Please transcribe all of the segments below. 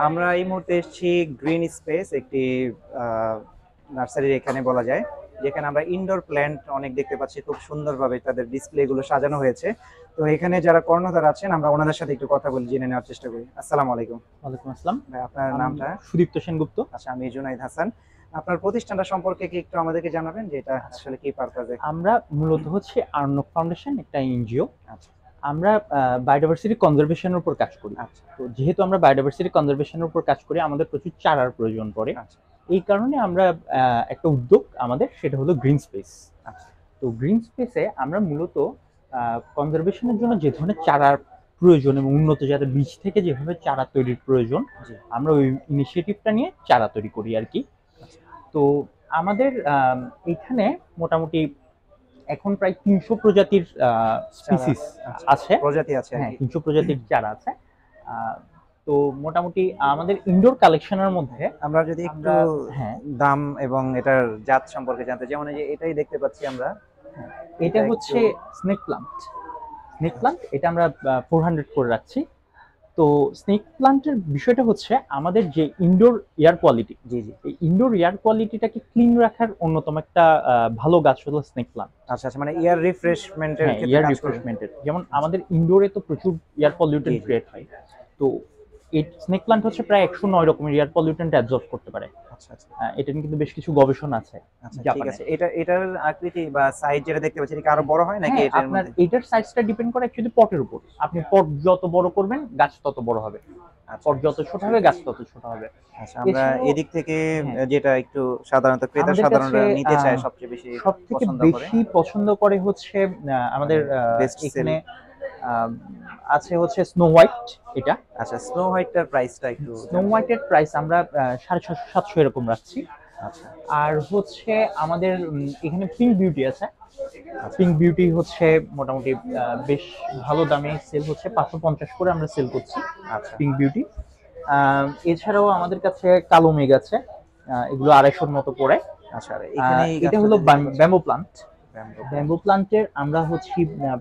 আমরা এই মুহূর্তে এসেছি গ্রিন স্পেস, একটি নার্সারির এখানে বলা যায়, যেখানে আমরা ইনডোর প্ল্যান্ট অনেক দেখতে পাচ্ছি। খুব সুন্দরভাবে তাদের ডিসপ্লে গুলো সাজানো হয়েছে। তো এখানে যারা কর্ণধার আছেন, আমরা ওনাদের সাথে একটু কথা বলে জেনে নেওয়ার চেষ্টা করি। আসসালামু আলাইকুম ওয়ালাইকুম আসসালাম। ভাই, আপনার নামটা? সুদীপ্ত সেনগুপ্ত। আচ্ছা, আমি জুনাইদ হাসান। আপনার প্রতিষ্ঠানটা সম্পর্কে কি একটু আমাদেরকে জানাবেন, যে এটা আচ্ছা, আসলে কি পারপাজে? আমরা মূলত হচ্ছে আর্নব ফাউন্ডেশন, একটা এনজিও। আচ্ছা আমরা বায়োডাইভার্সিটি কনজারভেশনের উপর কাজ করি। আচ্ছা তো যেহেতু আমরা বায়োডাইভার্সিটি কনজারভেশনের উপর কাজ করি, আমাদের প্রচুর চারার প্রয়োজন পড়ে। আচ্ছা এই কারণে আমরা একটা উদ্যোগ আমাদের, সেটা হলো গ্রিন স্পেস। আচ্ছা। তো গ্রিন স্পেসে আমরা মূলত কনজারভেশনের জন্য যে ধরনের চারার প্রয়োজন এবং উন্নত জাতের বীজ থেকে যেভাবে চারা তৈরির প্রয়োজন, জি। আমরা ওই ইনিশিয়েটিভটা নিয়ে চারা তৈরি করি আর কি। আচ্ছা তো আমাদের এইখানে মোটামুটি এখন প্রায় ৩০০ প্রজাতির চারা। স্পিসিস আচ্ছা, আছে। প্রজাতি আছে আর হ্যাঁ, কি। ৩০০ প্রজাতির চারা আছে। আহ, তো মোটামুটি আমাদের ইনডোর কালেকশনের মধ্যে আমরা যদি একটু আমরা, হ্যাঁ, দাম এবং এটার জাত সম্পর্কে জানতে, যেমন এই যে এটাই দেখতে পাচ্ছি আমরা, হ্যাঁ, এটা এটা একটু। হচ্ছে স্নেক প্লান্ট। স্নেক প্লান্ট এটা আমরা 400 করে রাখছি। তো স্নেক প্লান্টের বিষয়টা হচ্ছে আমাদের যে ইনডোর এয়ার কোয়ালিটি, জি জি। এই ইনডোর এয়ার কোয়ালিটিটাকে ক্লিন রাখার অন্যতম একটা ভালো গাছ হলো স্নেক প্লান্ট। আচ্ছা আচ্ছা, মানে এয়ার রিফ্রেশমেন্টের হ্যাঁ, ক্ষেত্রে এয়ার কাজ করবে। রিফ্রেশমেন্টের, যেমন আমাদের ইনডোরে তো প্রচুর এয়ার জি পলিউটেন্ট জি। ক্রিয়েট হয়। তো এই স্নেক প্লান্ট হচ্ছে প্রায় ১০৯ রকমের এয়ার পলিউটেন্ট অ্যাবজর্ব করতে পারে। আচ্ছা আচ্ছা এটা নিয়ে কিন্তু বেশ কিছু গবেষণা আছে আচ্ছা, ঠিক জাপানে। আছে। এটার আকৃতি বা সাইজ যেটা দেখতে পাচ্ছি, এটা কি আরো বড় হয় নাকি হ্যাঁ, এটার আপনার মধ্যে? এইটার সাইজটা ডিপেন্ড করে অ্যাকচুয়ালি পটের উপর। আপনি পট যত বড় করবেন, গাছ তত বড় হবে। আচ্ছা পট যত ছোট হবে, গাছ তত ছোট হবে। আচ্ছা। আমরা এছাড়াও, এদিক থেকে হ্যাঁ, যেটা একটু সাধারণত ক্রেতা আমাদের কাছে সাধারণরা নিতে চায়, সবচেয়ে বেশি সবথেকে পছন্দ করে, বেশি পছন্দ করে হচ্ছে মানে আমাদের বেস্ট সেল। এখানে আহ, আছে হচ্ছে স্নো হোয়াইট। এটা আচ্ছা, স্নো হোয়াইটটার প্রাইসটা একটু স্নো জানতে চাই। হোয়াইটের প্রাইস আমরা 650-700 এরকম রাখছি। আচ্ছা আর হচ্ছে আমাদের এখানে পিঙ্ক বিউটি আছে। আচ্ছা পিঙ্ক বিউটি হচ্ছে মোটামুটি বেশ ভালো দামে সেল হচ্ছে, 550 করে আমরা সেল করছি আচ্ছা পিঙ্ক বিউটি। এছাড়াও আমাদের কাছে কালো মেঘ আছে, এগুলো 250-র মতো পড়ে। আচ্ছা। আর এখানে এই এটা গাছটাতে হলো দেখতে পাচ্ছি bamboo plant. Bamboo plant. Bamboo প্লান্টের আমরা হচ্ছে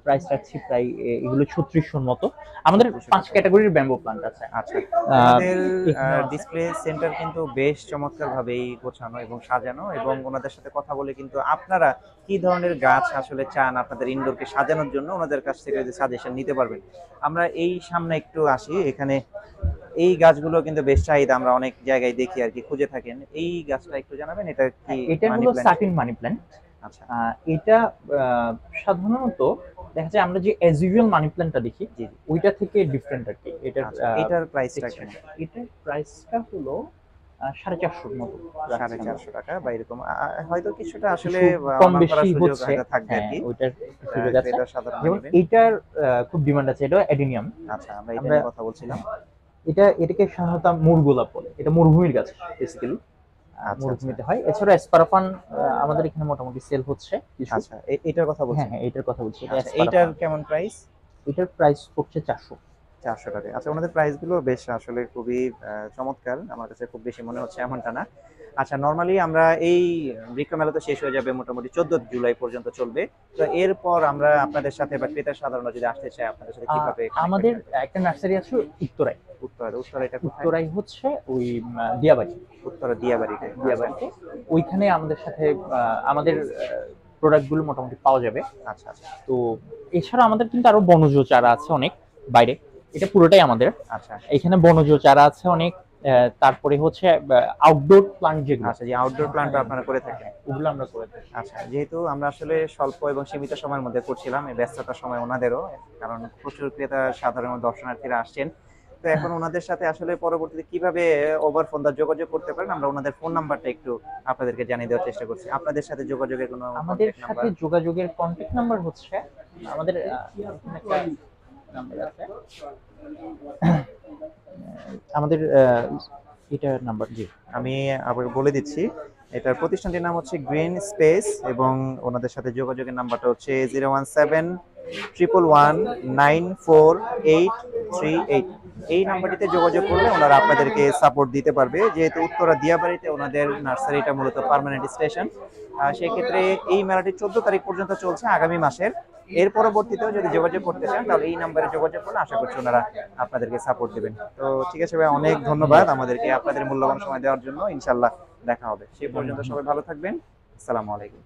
প্রাইস রাখছি প্রায় এগুলো 3600-র মতো। আমাদের 5 টাকা। ক্যাটাগরির ব্যাম্বো প্লান্ট আছে। আচ্ছা, আহ, ওনাদের এখানেও আছে। ডিসপ্লে সেন্টার কিন্তু বেশ চমৎকার ভাবেই গোছানো এবং সাজানো, এবং ওনাদের সাথে কথা বলে কিন্তু আপনারা কি ধরনের গাছ আসলে চান আপনাদের ইনডোরকে সাজানোর জন্য, ওনাদের কাছ থেকে যদি সাজেশন নিতে পারবেন। আমরা এই সামনে একটু আসি, এখানে এই গাছগুলো কিন্তু বেশ চাহিদা, আমরা অনেক জায়গায় দেখি আর কি, খুঁজে থাকেন। এই গাছটা একটু জানাবেন, এটা কি হ্যাঁ, এটা মানি হলো প্ল্যান্ট? Satin money plant. আচ্ছা এটা সাধারণত দেখা যায় আমরা যে অ্যাজ ইউজুয়াল মানি প্ল্যান্টটা দেখি, জি জি। ওইটা থেকে ডিফারেন্ট আর কি। এটার আচ্ছা, এটার প্রাইসটা texture কেমন? টা। এটার প্রাইসটা হলো 450-র মতো রাখছি আমরা। 450 টাকা বা এরকম। হয়তো কিছুটা আসলে কিছু কম অনার করার বেশি সুযোগ হচ্ছে। হয়তো থাকবে আর হ্যাঁ, কি। ওইটার সুযোগ আছে। ক্রেতা সাধারণরা যেমন নেবেন। এইটার খুব ডিমান্ড আছে, এটা অ্যাডেনিয়াম। আচ্ছা, আমরা এটা আমরা, নিয়ে কথা বলছিলাম। হ্যাঁ, এটাকে সাধারণত মুরগোলাপ বলে। এটা মরুভূমির গাছ বেসিক্যালি। আচ্ছা আচ্ছা মরুভূমিতে হয়। এছাড়া অ্যাসপারাফান আমাদের এখানে মোটামুটি সেল হচ্ছে কিছু। আচ্ছা। এটার কথা হ্যাঁ, বলছেন? হ্যাঁ, এটার কথা বলছি। এটা আচ্ছা, এইটার অ্যাসপারাফান। কেমন প্রাইস? এটার প্রাইস পড়ছে 400। 400 টাকা। আচ্ছা, ওনাদের প্রাইস গুলো বেশ আসলে খুবই চমৎকার। আমার কাছে খুব বেশি মনে হচ্ছে এমনটা না। আচ্ছা, নরমালি আমরা এই বৃক্ষ মেলা তো শেষ হয়ে যাবে মোটামুটি 14 জুলাই পর্যন্ত চলবে। তো এরপর আমরা আপনাদের সাথে বা ক্রেতা সাধারণরা যদি আসতে চায়, আপনাদের সাথে কিভাবে কানেক্টেড আমাদের থাকবে? একটা নার্সারি আছে উত্তরায়। উত্তরা এটা কোথায়? উত্তরায় হচ্ছে ওই দিয়াবাড়ি। উত্তরা দিয়াবাড়িতে। আচ্ছা দিয়াবাড়িতে ওইখানে আমাদের সাথে আমাদের প্রোডাক্ট গুলো মোটামুটি পাওয়া যাবে। আচ্ছা আচ্ছা তো এছাড়া আমাদের কিন্তু আরো বনজ চারা আছে অনেক বাইরে। এটা পুরোটাই আমাদের। আচ্ছা এখানে বনজ চারা আছে অনেক। তারপরে হচ্ছে আউটডোর প্লান্ট যেগুলো, আচ্ছা। যে আউটডোর প্ল্যান্টও আপনারা করে থাকেন। ওগুলো আমরা করে থাকি। আচ্ছা, যেহেতু আমরা আসলে স্বল্প এবং সীমিত সময়ের মধ্যে করছিলাম, এই ব্যস্ততার সময় ওনাদেরও, কারণ প্রচুর ক্রেতা সাধারণ দর্শনার্থীরা আসছেন। তো এখন ওনাদের সাথে আসলে পরবর্তীতে কিভাবে ওভার ফোন দা যোগাযোগ করতে পারেন, আমরা ওনাদের ফোন নাম্বারটা একটু আপনাদেরকে জানিয়ে দেওয়ার চেষ্টা করছি। আপনাদের সাথে যোগাযোগের কোনো আমাদের কন্টাক্ট নাম্বার? সাথে যোগাযোগের কন্ট্যাক্ট নাম্বার হচ্ছে আমাদের এখানে একটা নাম্বার আছে। আমাদের এটার নাম্বার, জি। আমি আবার বলে দিচ্ছি, এটার প্রতিষ্ঠানটির নাম হচ্ছে গ্রিন স্পেস, এবং ওনাদের সাথে যোগাযোগের নাম্বারটা হচ্ছে 111943838। এই নাম্বারটিতে যোগাযোগ করলে ওনারা আপনাদেরকে সাপোর্ট দিতে পারবে। যেহেতু উত্তরা দিয়াবাড়িতে ওনাদের নার্সারিটা মূলত পার্মানেন্ট স্টেশন, সেক্ষেত্রে এই মেলাটি 14 তারিখ পর্যন্ত চলছে আগামী মাসের। এর পরবর্তীতেও যদি যোগাযোগ করতে চান তাহলে এই নাম্বারে যোগাযোগ করলে আশা করছি ওনারা আপনাদেরকে সাপোর্ট দেবেন। তো ঠিক আছে ভাই, অনেক ধন্যবাদ আমাদেরকে আপনাদের মূল্যবান সময় দেওয়ার জন্য। ইনশাল্লাহ দেখা হবে, সেই পর্যন্ত সবাই ভালো থাকবেন। আসসালামু আলাইকুম।